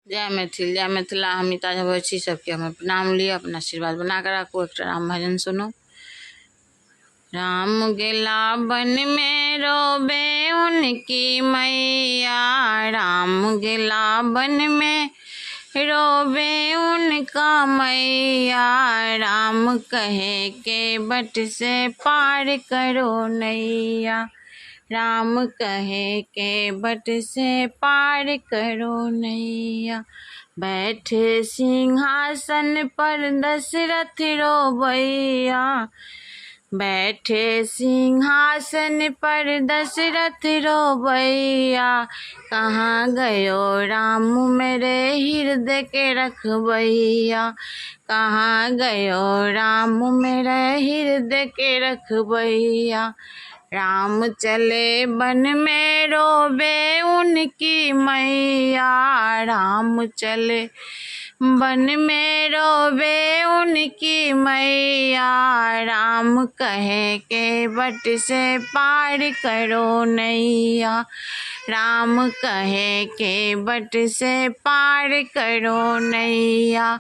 जय मैथिल जय मिथिला। हम मीता झा बोलै छी, सबके हमर प्रणाम लिअ, अपना आशीर्वाद बना कर राखू। एक राम भजन सुनो। राम गेला वन में रोबे उनकी मैया, राम गेला वन में रोबे उनका मैया। राम कहे के बट से पार करो नैया, राम कहे के बट से पार करो नैया। बैठे सिंहासन पर दशरथ रोबैया, बैठे सिंहासन पर दशरथ रोबैया। कहाँ गयो राम मेरे हृदय के रखबैया, कहाँ गयो राम मेरे हृदय के रखबैया। राम चले वन में रोबे उनकी मैया, राम चले वन में रोबे उनकी मैया। राम कहे के बट से पार करो नैया, राम कहे के बट से पार करो नैया।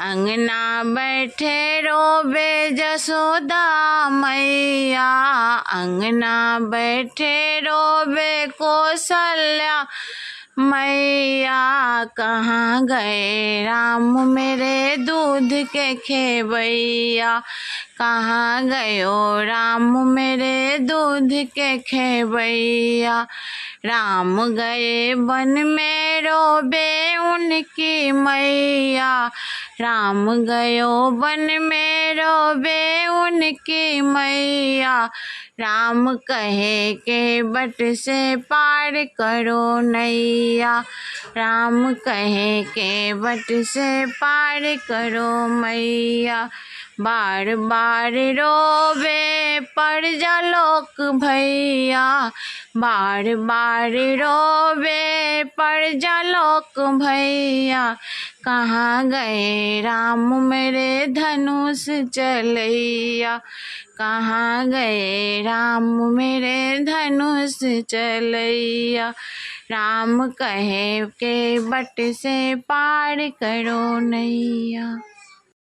अंगना बैठे रोबे जसोदा मैया, अंगना बैठे रोबे कौशल्या मैया। कहाँ गए राम मेरे दूध के खेवैया, कहाँ गयो राम मेरे दूध के खेवैया। राम गए वन में रोबे उनकी मैया, राम गयो वन में रोबे उनकी मैया। राम कहे के बट से पार करो नैया, राम कहे के बट से पार करो मैया। बार बार रोबे प्रजा लोक भैया, बार बार रोबे प्रजा लोक भैया। कहाँ गए राम मेरे धनुष चलैया, कहाँ गए राम मेरे धनुष चलैया। राम कहे के बट से पार करो नैया।